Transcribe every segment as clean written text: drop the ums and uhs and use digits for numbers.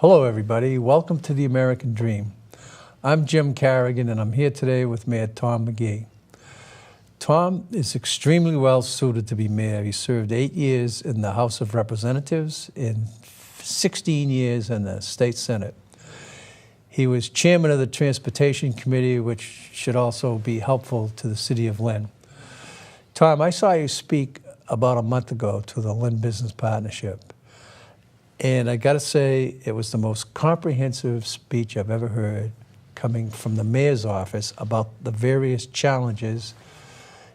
Hello, everybody. Welcome to the American Dream. I'm Jim Carrigan, and I'm here today with Mayor Tom McGee. Tom is extremely well suited to be mayor. He served 8 years in the House of Representatives and 16 years in the State Senate. He was chairman of the Transportation Committee, which should also be helpful to the city of Lynn. Tom, I saw you speak about a month ago to the Lynn Business Partnership. And I got to say, it was the most comprehensive speech I've ever heard coming from the mayor's office about the various challenges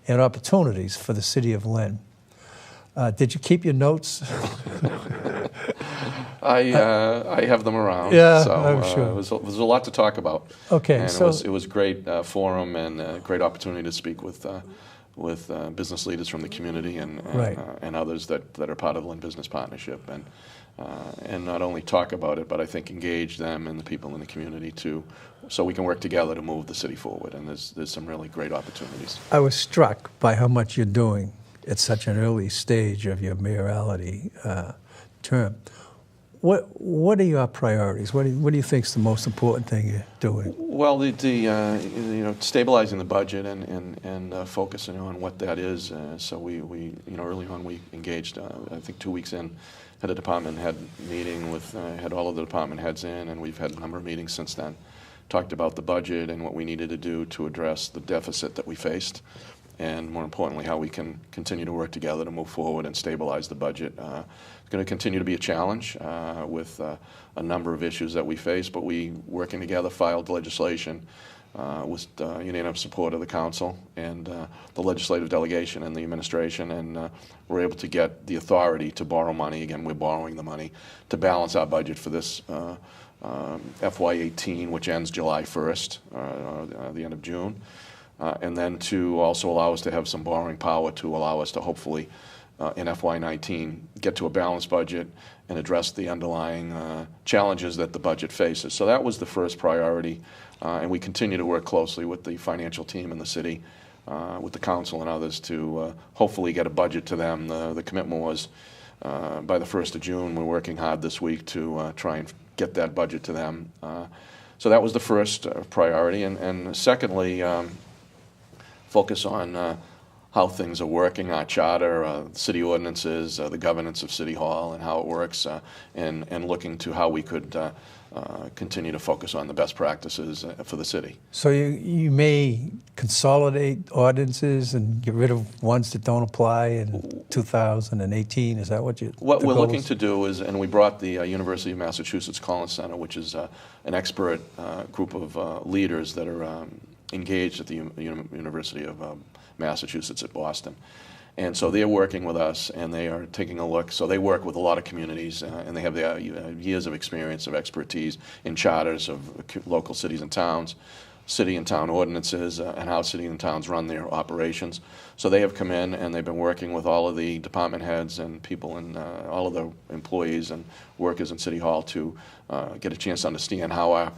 and opportunities for the city of Lynn. Did you keep your notes? I have them around. Yeah, so, I'm sure. It was a lot to talk about. Okay, and so it was a great forum and a great opportunity to speak with business leaders from the community and Right. And others that are part of the Lynn Business Partnership, and not only talk about it, but I think engage them and the people in the community too, so we can work together to move the city forward. And there's some really great opportunities. I was struck by how much you're doing at such an early stage of your mayoralty term. What are your priorities? What do you think is the most important thing you're doing? Well, stabilizing the budget and focusing on what that is. So we early on we engaged. I think 2 weeks in, had a department head meeting with had all of the department heads in, and we've had a number of meetings since then. Talked about the budget and what we needed to do to address the deficit that we faced, and more importantly, how we can continue to work together to move forward and stabilize the budget. It's going to continue to be a challenge with a number of issues that we face, but we, working together, filed legislation with unanimous support of the council and the legislative delegation and the administration, and we're able to get the authority to borrow money. Again, we're borrowing the money to balance our budget for this FY18, which ends July 1st, the end of June. And then to also allow us to have some borrowing power to allow us to hopefully in FY19 get to a balanced budget and address the underlying challenges that the budget faces. So that was the first priority, and we continue to work closely with the financial team in the city, with the council and others to hopefully get a budget to them. The commitment was by the 1st of June. We're working hard this week to try and get that budget to them. So that was the first priority, and secondly, focus on how things are working, our charter, city ordinances, the governance of City Hall and how it works, and looking to how we could continue to focus on the best practices for the city. So you may consolidate ordinances and get rid of ones that don't apply in 2018. Is that what you? What we're looking to do is, and we brought the University of Massachusetts Collins Center, which is an expert group of leaders that are engaged at the University of Massachusetts at Boston. And so they're working with us, and they are taking a look. So they work with a lot of communities, and they have their years of experience, of expertise in charters of local cities and towns, city and town ordinances, and how city and towns run their operations. So they have come in, and they've been working with all of the department heads and people and all of the employees and workers in City Hall to get a chance to understand how our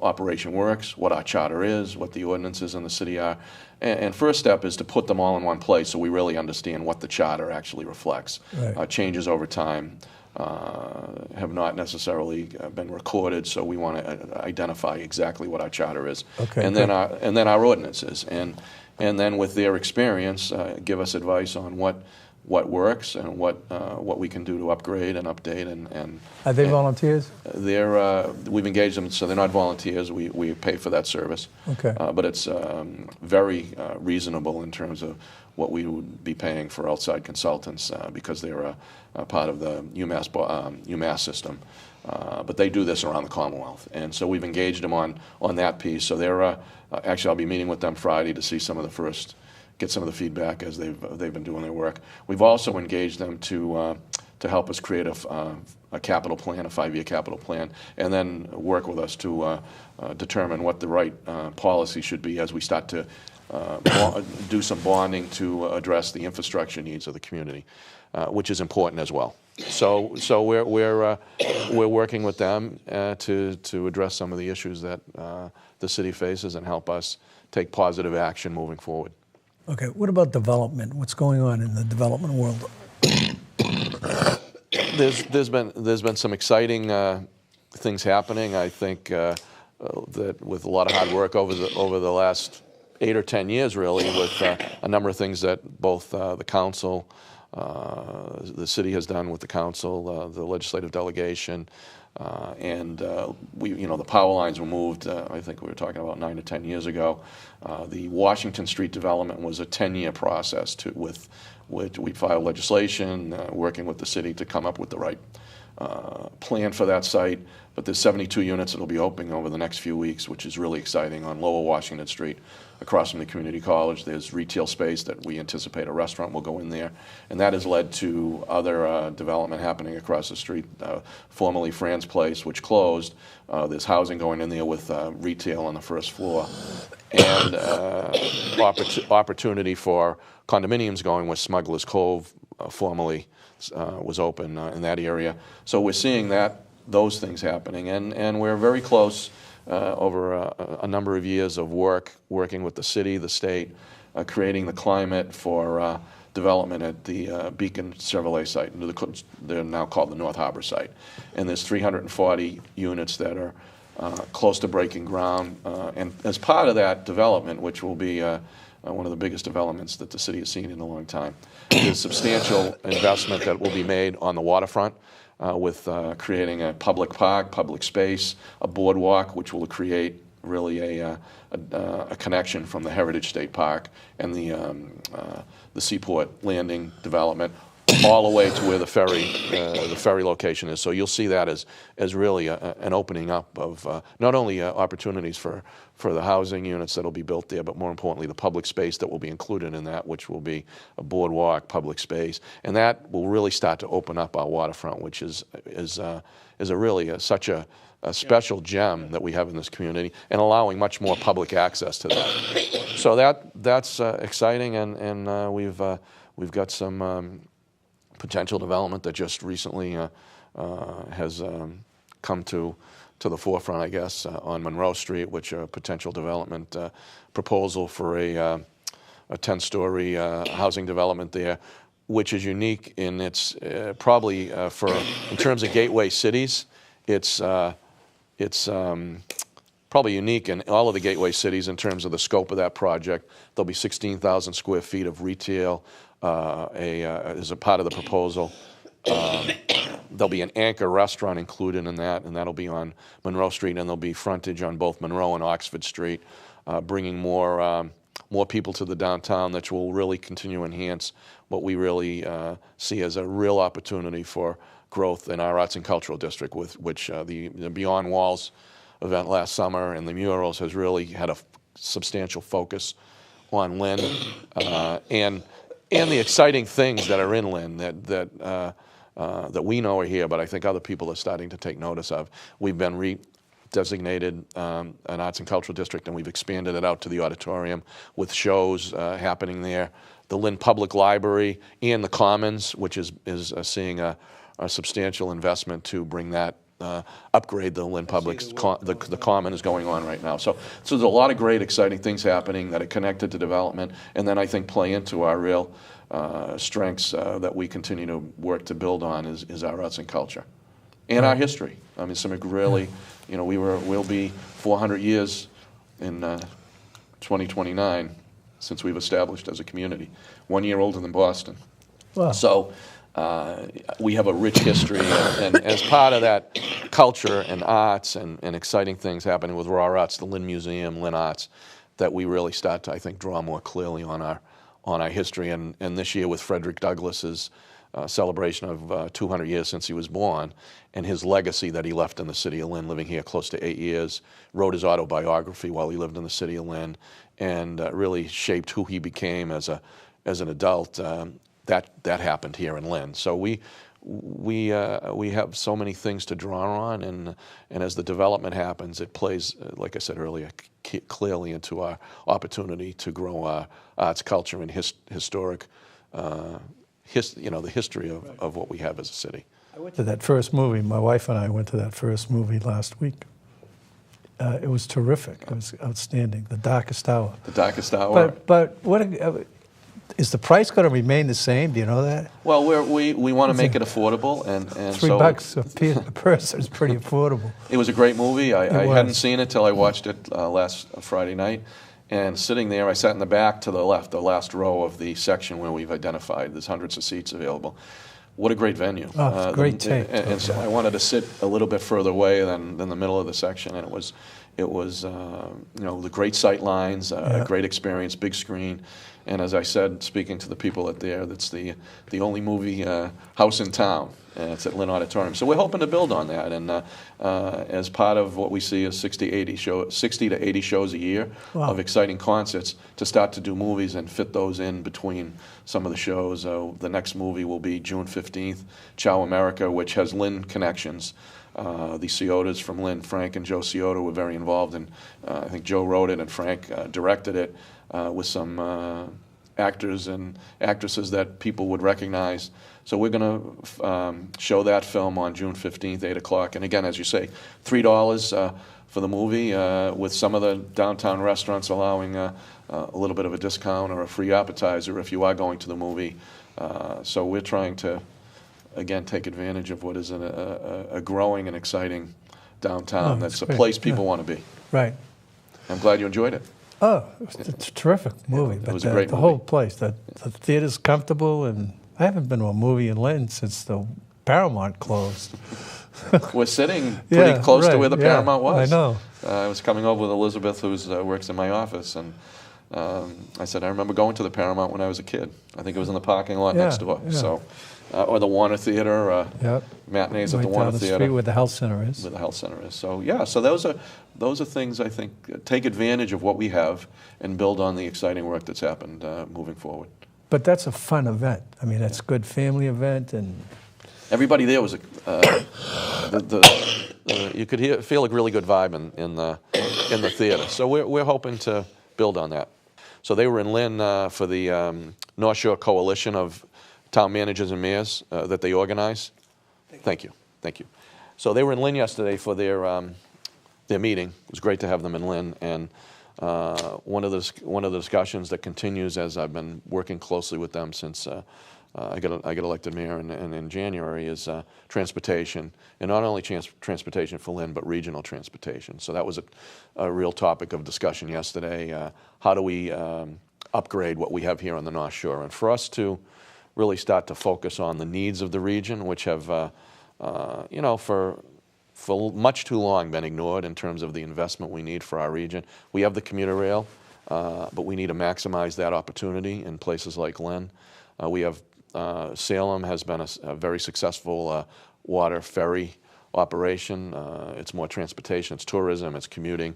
operation works, what our charter is, what the ordinances in the city are. And first step is to put them all in one place so we really understand what the charter actually reflects. Right. Changes over time have not necessarily been recorded, so we want to identify exactly what our charter is. Okay, and then our ordinances, and then with their experience, give us advice on what works and what we can do to upgrade and update. And Are they volunteers? We've engaged them, so they're not volunteers. We pay for that service. Okay. But it's very reasonable in terms of what we would be paying for outside consultants because they're a part of the UMass system. But they do this around the Commonwealth, and so we've engaged them on that piece. So they're actually, I'll be meeting with them Friday to see get some of the feedback as they've been doing their work. We've also engaged them to help us create a capital plan, a 5-year capital plan, and then work with us to determine what the right policy should be as we start to do some bonding to address the infrastructure needs of the community, which is important as well. So we're working with them to address some of the issues that the city faces and help us take positive action moving forward. Okay, what about development? What's going on in the development world? There's been some exciting things happening. I think that with a lot of hard work over the last 8 or 10 years, really, with a number of things that both the council, the city has done with the council, the legislative delegation, and the power lines were moved. I think we were talking about 9 to 10 years ago. The Washington Street development was a 10-year process with we filed legislation, working with the city to come up with the right plan for that site. But there's 72 units that will be opening over the next few weeks, which is really exciting on Lower Washington Street, across from the community college. There's retail space that we anticipate a restaurant will go in there, and that has led to other development happening across the street. Formerly Fran's Place, which closed. There's housing going in there with retail on the first floor, and opportunity for condominiums going where Smuggler's Cove formerly was open in that area. So we're seeing those things happening, and we're very close over a number of years of working with the city, the state, creating the climate for development at the Beacon Chevrolet site. They're now called the North Harbor site. And there's 340 units that are close to breaking ground. And as part of that development, which will be one of the biggest developments that the city has seen in a long time, there's substantial investment that will be made on the waterfront. With creating a public park, public space, a boardwalk, which will create really a connection from the Heritage State Park and the Seaport Landing development, all the way to where the ferry location is. So you'll see that as really an opening up of not only opportunities for the housing units that will be built there, but more importantly the public space that will be included in that, which will be a boardwalk, public space, and that will really start to open up our waterfront, which is such a special gem that we have in this community, and allowing much more public access to that. So that's exciting, and we've got some potential development that just recently has come to the forefront, I guess, on Monroe Street, which a potential development proposal for a 10-story housing development there, which is unique in its probably in terms of gateway cities, it's probably unique in all of the gateway cities in terms of the scope of that project. There'll be 16,000 square feet of retail as a part of the proposal. There'll be an anchor restaurant included in that, and that'll be on Monroe Street, and there'll be frontage on both Monroe and Oxford Street, bringing more people to the downtown, that will really continue to enhance what we really see as a real opportunity for growth in our arts and cultural district, with which the Beyond Walls event last summer and the murals has really had a substantial focus on Lynn, and the exciting things that are in Lynn that we know are here, but I think other people are starting to take notice of. We've been redesignated an arts and cultural district, and we've expanded it out to the auditorium with shows happening there. The Lynn Public Library and the Commons, which is seeing a substantial investment to bring that upgrade the Lynn Public. The Common is going on right now. So there's a lot of great, exciting things happening that are connected to development, and then I think play into our real strengths that we continue to work to build on is our arts and culture and our history. I mean, some really, we'll be 400 years in 2029 since we've established as a community. 1 year older than Boston. Wow. So we have a rich history, and as part of that culture and arts and exciting things happening with Raw Arts, the Lynn Museum, Lynn Arts, that we really start to, I think, draw more clearly on our history. And this year with Frederick Douglass's celebration of 200 years since he was born, and his legacy that he left in the city of Lynn, living here close to 8 years, wrote his autobiography while he lived in the city of Lynn, and really shaped who he became as an adult. That happened here in Lynn. So we have so many things to draw on, and as the development happens, it plays, like I said earlier, clearly into our opportunity to grow our arts, culture, and historic, the history of what we have as a city. I went to that first movie. My wife and I went to that first movie last week. It was terrific. It was outstanding. The Darkest Hour. The Darkest Hour. But Is the price going to remain the same? Do you know that? Well, we want to make it affordable, and $3 a person is pretty affordable. It was a great movie. I was. hadn't seen it till I watched it last Friday night. And sitting there, I sat in the back to the left, the last row of the section where we've identified. There's hundreds of seats available. What a great venue. Oh, great tape. And so I wanted to sit a little bit further away than the middle of the section, and it was the great sight lines, a great experience, big screen. And as I said, speaking to the people at there, that's the only movie house in town. And it's at Lynn Auditorium. So we're hoping to build on that. And as part of what we see as 60 to 80 shows a year of exciting concerts, to start to do movies and fit those in between some of the shows. The next movie will be June 15th, Ciao America, which has Lynn connections. The Ciotas from Lynn, Frank and Joe Ciota, were very involved, and I think Joe wrote it and Frank directed it with some actors and actresses that people would recognize. So we're going to show that film on June 15th, 8 o'clock. And again, as you say, $3 for the movie, with some of the downtown restaurants allowing a little bit of a discount or a free appetizer if you are going to the movie. So we're trying to, again, take advantage of what is a growing and exciting downtown. That's a place people want to be. Right. I'm glad you enjoyed it. Oh, it's a terrific movie. It was a great movie. The whole place, the theater's comfortable, and I haven't been to a movie in Lynn since the Paramount closed. We're sitting pretty close to where the Paramount was. I know. I was coming over with Elizabeth, who works in my office, and I said, I remember going to the Paramount when I was a kid. I think it was in the parking lot next door. Yeah. So, or the Warner Theater, matinees at the Warner down the Theater. street where the health center is. Where the health center is. So yeah, so those are things I think take advantage of what we have and build on the exciting work that's happened moving forward. But that's a fun event. I mean, that's a good family event, and everybody there was you could feel a really good vibe in the theater. So we're hoping to build on that. So they were in Lynn for the North Shore Coalition of Town Managers and Mayors that they organize. Thank you. So they were in Lynn yesterday for their meeting. It was great to have them in Lynn, and one of the discussions that continues as I've been working closely with them since I got elected mayor in January is transportation, and not only transportation for Lynn, but regional transportation. So that was a real topic of discussion yesterday. How do we upgrade what we have here on the North Shore? And for us to really start to focus on the needs of the region, which have, for much too long been ignored in terms of the investment we need for our region. We have the Commuter Rail, but we need to maximize that opportunity in places like Lynn. We have Salem has been a very successful water ferry operation. It's more transportation, it's tourism, it's commuting.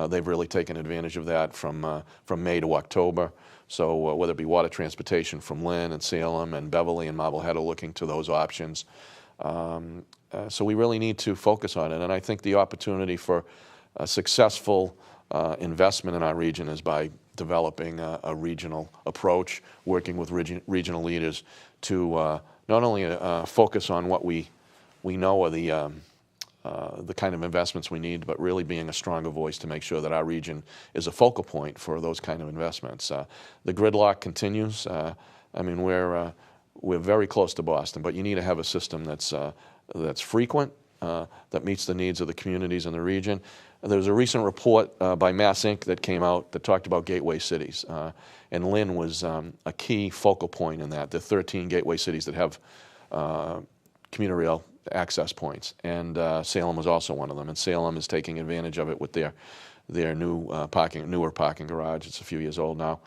They've really taken advantage of that from May to October. So whether it be water transportation from Lynn and Salem and Beverly and Marblehead are looking to those options. So we really need to focus on it. And I think the opportunity for a successful investment in our region is by developing a regional approach, working with regional leaders to not only focus on what we know are the kind of investments we need, but really being a stronger voice to make sure that our region is a focal point for those kind of investments. The gridlock continues. I mean, we're very close to Boston, but you need to have a system that's frequent, that meets the needs of the communities in the region. There was a recent report by Mass Inc. that came out that talked about gateway cities, and Lynn was a key focal point in that. There are 13 gateway cities that have commuter rail access points, and Salem was also one of them. And Salem is taking advantage of it with their newer parking garage. It's a few years old now,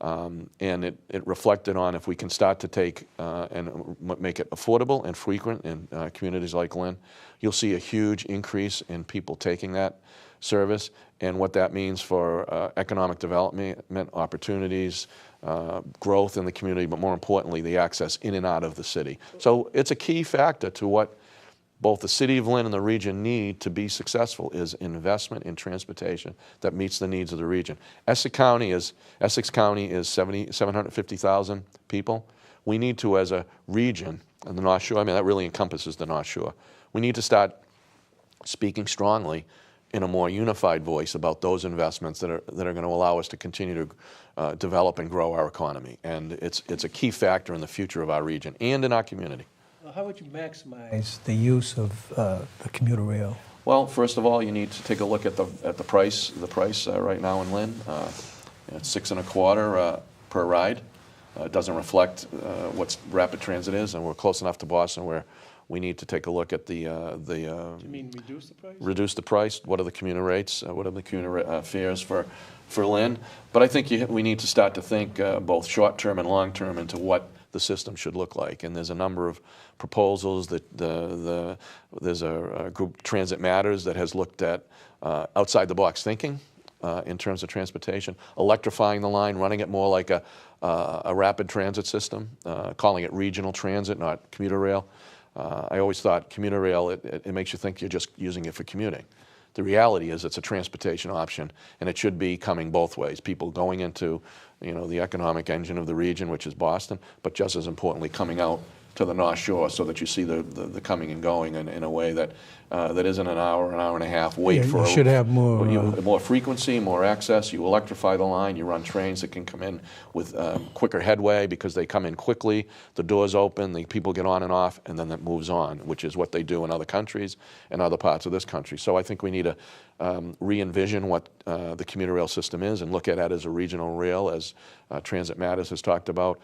and it reflected on if we can start to take and make it affordable and frequent in communities like Lynn, you'll see a huge increase in people taking that service and what that means for economic development opportunities, growth in the community, but more importantly, the access in and out of the city. So it's a key factor to what both the city of Lynn and the region need to be successful is investment in transportation that meets the needs of the region. Essex County is 750,000 people. We need to, as a region, and the North Shore, I mean, that really encompasses the North Shore. We need to start speaking strongly in a more unified voice about those investments that are going to allow us to continue to develop and grow our economy. And it's a key factor in the future of our region and in our community. Well, how would you maximize the use of the commuter rail? Well, first of all, you need to take a look at the price. The price right now in Lynn, it's $6.25 per ride. It doesn't reflect what rapid transit is, and we're close enough to Boston where we need to take a look at the. Do you mean reduce the price? Reduce the price. What are the commuter rates? What are the commuter fares for Lynn? But I think we need to start to think both short-term and long-term into what the system should look like. And there's a number of proposals that there's a group, Transit Matters, that has looked at outside-the-box thinking in terms of transportation, electrifying the line, running it more like a rapid transit system, calling it regional transit, not commuter rail. I always thought commuter rail, it makes you think you're just using it for commuting. The reality is it's a transportation option, and it should be coming both ways. People going into, the economic engine of the region, which is Boston, but just as importantly, coming out to the North Shore so that you see the coming and going in a way that that isn't an hour and a half wait for. You should have more more frequency, more access. You electrify the line. You run trains that can come in with quicker headway because they come in quickly. The doors open, the people get on and off, and then that moves on, which is what they do in other countries and other parts of this country. So I think we need to re-envision what the commuter rail system is and look at it as a regional rail, as Transit Matters has talked about.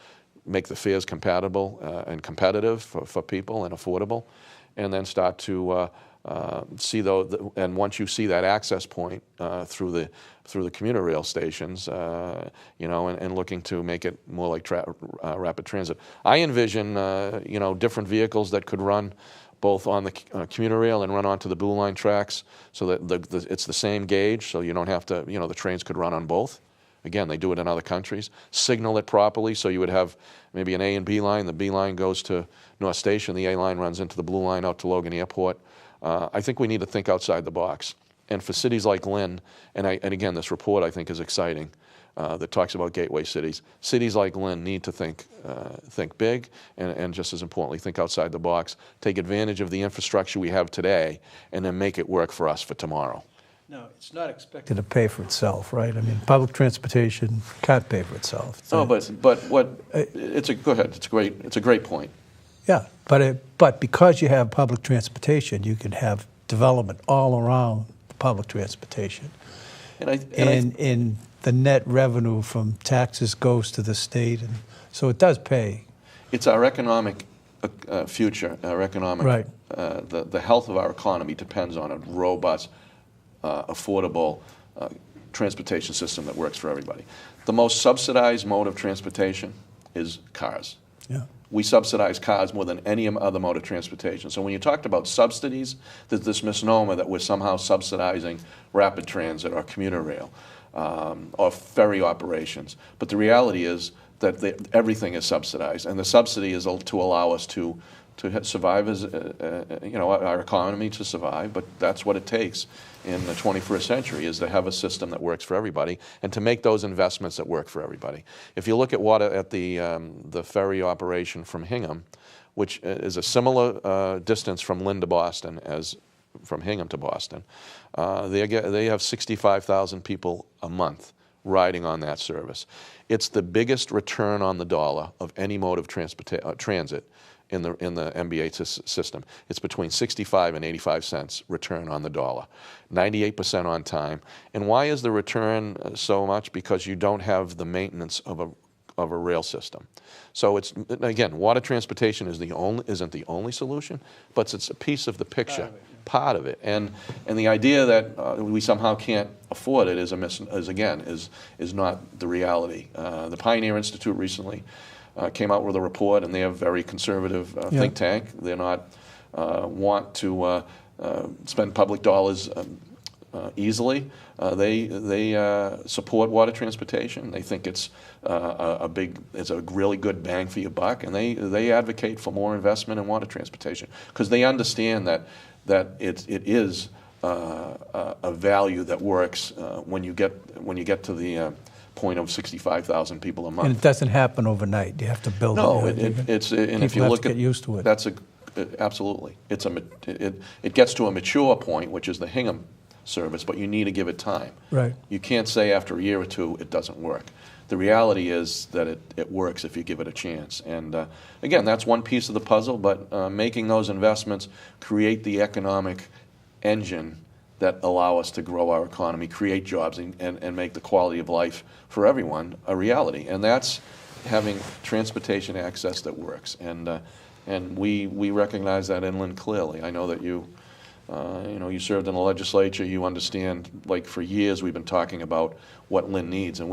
Make the fares compatible and competitive for people and affordable, and then start to see and once you see that access point through the commuter rail stations, and looking to make it more like rapid transit. I envision different vehicles that could run both on the commuter rail and run onto the Blue Line tracks, so that it's the same gauge, so you don't have to. The trains could run on both. Again, they do it in other countries. Signal it properly, so you would have maybe an A and B line. The B line goes to North Station. The A line runs into the Blue Line out to Logan Airport. I think we need to think outside the box. And for cities like Lynn, and again, this report I think is exciting, that talks about gateway cities. Cities like Lynn need to think big, and just as importantly, think outside the box. Take advantage of the infrastructure we have today, and then make it work for us for tomorrow. No, it's not expected to pay for itself, right? I mean, public transportation can't pay for itself. So but what go ahead. It's a great point. Yeah, but because you have public transportation, you can have development all around the public transportation, and the net revenue from taxes goes to the state, and so it does pay. It's our economic future. Our economic right. The health of our economy depends on a robust, affordable transportation system that works for everybody. The most subsidized mode of transportation is cars. Yeah. We subsidize cars more than any other mode of transportation. So when you talked about subsidies, there's this misnomer that we're somehow subsidizing rapid transit or commuter rail or ferry operations. But the reality is that everything is subsidized, and the subsidy is to allow us to survive as our economy to survive. But that's what it takes in the 21st century, is to have a system that works for everybody and to make those investments that work for everybody. If you look at the ferry operation from Hingham, which is a similar distance from Lynn to Boston as from Hingham to Boston, they have 65,000 people a month riding on that service. It's the biggest return on the dollar of any mode of transit in the MBA system. It's between 65 and 85 cents return on the dollar, 98% on time. And why is the return so much? Because you don't have the maintenance of a rail system. So it's, again, water transportation isn't the only solution, but it's a piece of the picture, part of it. And the idea that we somehow can't afford it is not the reality. The Pioneer Institute recently came out with a report, and they have a very conservative think tank. They're not want to spend public dollars easily. They support water transportation. They think it's a really good bang for your buck, and they advocate for more investment in water transportation because they understand that it is a value that works when you get to the point of 65,000 people a month. And it doesn't happen overnight. You have to build it. No, and if you look at, get used to it. Absolutely. It gets to a mature point, which is the Hingham service, but you need to give it time. Right. You can't say after a year or two it doesn't work. The reality is that it works if you give it a chance. And again, that's one piece of the puzzle, but making those investments create the economic engine that allow us to grow our economy, create jobs, and make the quality of life for everyone a reality. And that's having transportation access that works. And we recognize that in Lynn clearly. I know that you you served in the legislature. You understand, like for years we've been talking about what Lynn needs, and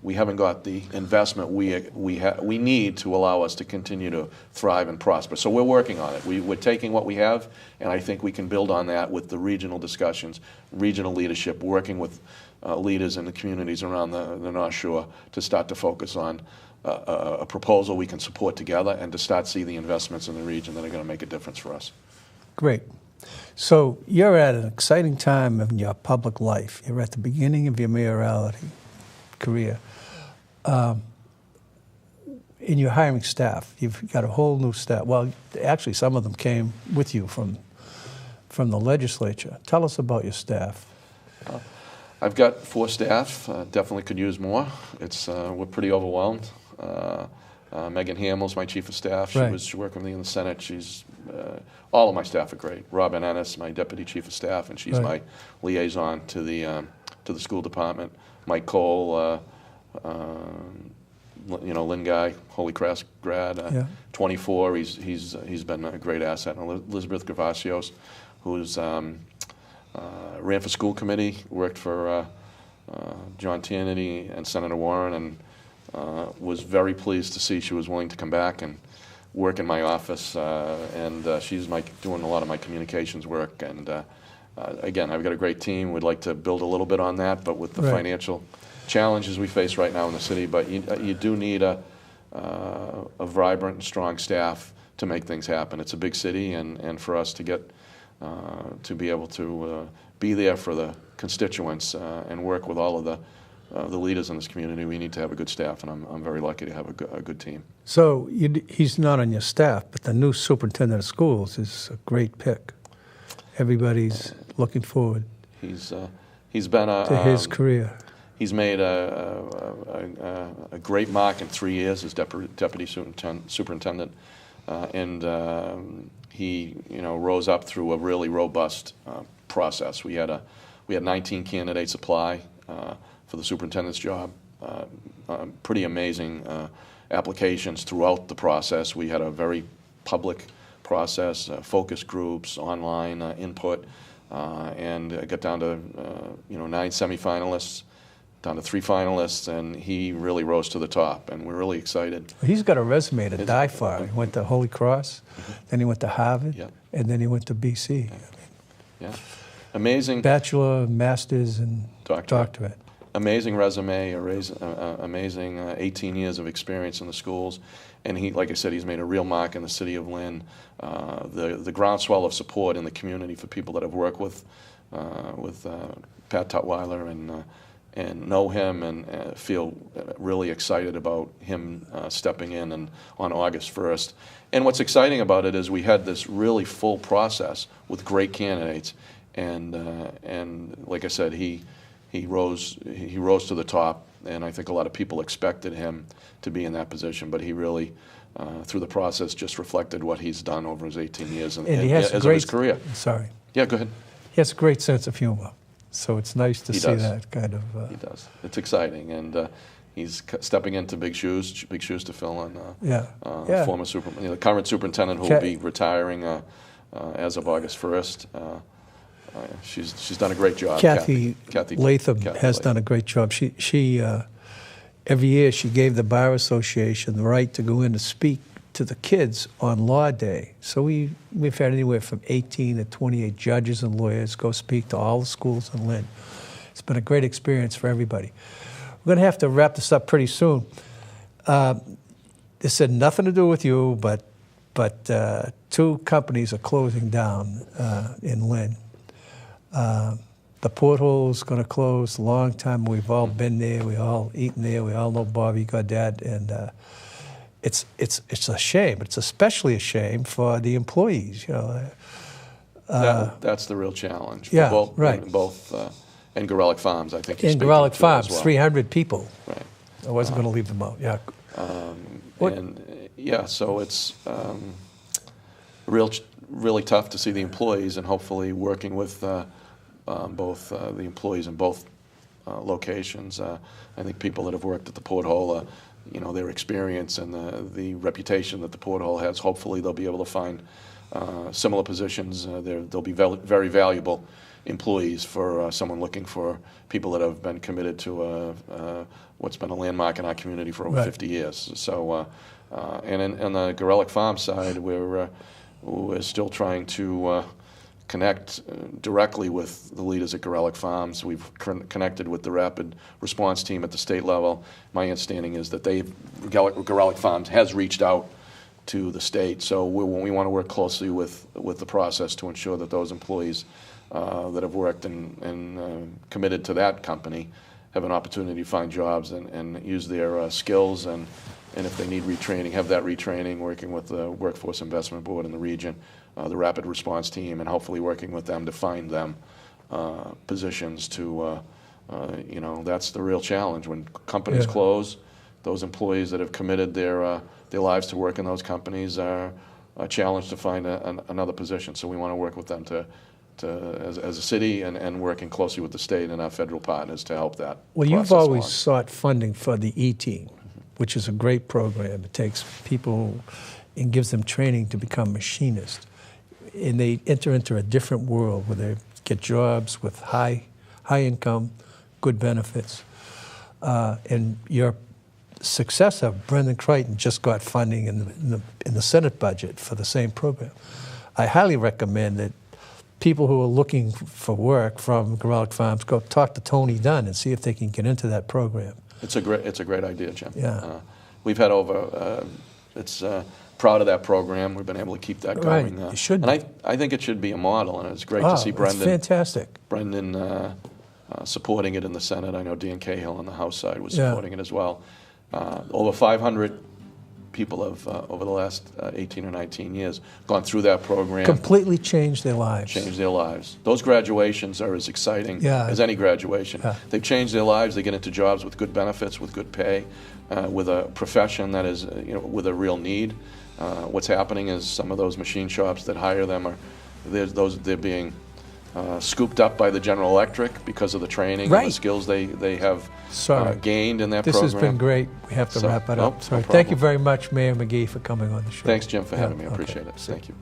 we haven't got the investment we need to allow us to continue to thrive and prosper. So we're working on it. We're taking what we have, and I think we can build on that with the regional discussions, regional leadership, working with leaders in the communities around the North Shore to start to focus on a proposal we can support together and to start see the investments in the region that are going to make a difference for us. Great. So you're at an exciting time in your public life. You're at the beginning of your mayoralty career. In your hiring staff, you've got a whole new staff. Well, actually, some of them came with you from the legislature. Tell us about your staff. I've got 4 staff. Definitely could use more. We're pretty overwhelmed. Megan Hamill's my chief of staff. She was working with me in the Senate. All of my staff are great. Robin Ennis, my deputy chief of staff, and she's my liaison to the school department. Mike Cole, Lynn guy, Holy Cross grad, 24. He's been a great asset. And Elizabeth Gavasios, who's ran for school committee, worked for John Tierney and Senator Warren, and was very pleased to see she was willing to come back and work in my office. And she's doing a lot of my communications work. And again, I've got a great team. We'd like to build a little bit on that, but with the financial challenges we face right now in the city. But you do need a vibrant and strong staff to make things happen. It's a big city, and for us to get to be able to be there for the constituents and work with all of the leaders in this community, we need to have a good staff, and I'm very lucky to have a good team. So he's not on your staff, but the new superintendent of schools is a great pick. Everybody's looking forward. He's been to his career. He's made a great mark in 3 years as deputy superintendent, and he rose up through a really robust process. We had 19 candidates apply for the superintendent's job. Pretty amazing applications throughout the process. We had a very public process, focus groups, online input, and got down to 9 semifinalists, down to 3 finalists, and he really rose to the top, and we're really excited. Well, he's got a resume to die for. He went to Holy Cross, then he went to Harvard, and then he went to BC. Amazing. Bachelor, master's, and doctorate. Amazing resume, amazing 18 years of experience in the schools, and he, like I said, he's made a real mark in the city of Lynn. The groundswell of support in the community for people that have worked with Pat Tutwiler and know him and feel really excited about him stepping in and on August 1st. And what's exciting about it is we had this really full process with great candidates, and like I said, he rose to the top, and I think a lot of people expected him to be in that position, but he really, through the process, just reflected what he's done over his 18 years and he has of his career. Sorry. Yeah, go ahead. He has a great sense of humor, so it's nice to see that kind of. He does. It's exciting, and he's stepping into big shoes to fill in. Former the current superintendent who will be retiring as of August 1st. She's done a great job. Kathy Latham has done a great job. She every year she gave the Bar Association the right to go in to speak to the kids on Law Day. So we've had anywhere from 18 to 28 judges and lawyers go speak to all the schools in Lynn. It's been a great experience for everybody. We're going to have to wrap this up pretty soon. This had nothing to do with you, but 2 companies are closing down in Lynn. The porthole's going to close a long time. We've all been there. We all eaten there. We all know Bobby Gaudette, and it's a shame. It's especially a shame for the employees. That's the real challenge. Yeah, both, right. And Gorelick Farms, I think. In Gorelick Farms, well. 300 people. Right. I wasn't going to leave them out. Yeah. So it's really tough to see the employees, and hopefully working with both the employees in both locations. I think people that have worked at the Porthole, their experience and the reputation that the Porthole has, hopefully they'll be able to find similar positions. They'll be very valuable employees for someone looking for people that have been committed to what's been a landmark in our community for over 50 years. So, and on the Gorelick Farm side, we're still trying to connect directly with the leaders at Gorelick Farms. We've connected with the rapid response team at the state level. My understanding is that Gorelick Farms has reached out to the state, so we want to work closely with the process to ensure that those employees that have worked and committed to that company have an opportunity to find jobs and use their skills, and if they need retraining, have that retraining, working with the Workforce Investment Board in the region, the rapid response team, and hopefully working with them to find them positions to, that's the real challenge. When companies close, those employees that have committed their lives to work in those companies are challenged to find another position. So we want to work with them as a city and working closely with the state and our federal partners to help that. Well, you've always sought funding for the ETeam, which is a great program. It takes people and gives them training to become machinists. And they enter into a different world where they get jobs with high income, good benefits. And your successor, Brendan Crichton, just got funding in the Senate budget for the same program. I highly recommend that people who are looking for work from Gorelick Farms go talk to Tony Dunn and see if they can get into that program. It's a great idea, Jim. Yeah. We've had proud of that program. We've been able to keep that going. Right. It should be. And I think it should be a model, and it's great to see Brendan. It's fantastic. Brendan supporting it in the Senate. I know Dan Cahill on the House side was supporting it as well. Over 500 people have, over the last 18 or 19 years, gone through that program. Completely changed their lives. Those graduations are as exciting as any graduation. Yeah. They've changed their lives. They get into jobs with good benefits, with good pay, with a profession that is, with a real need. What's happening is some of those machine shops that hire them they're being scooped up by the General Electric because of the training and the skills they have gained in that program. This has been great. We have to wrap it up. No Thank you very much, Mayor McGee, for coming on the show. Thanks, Jim, for having me. I appreciate it. Thank you.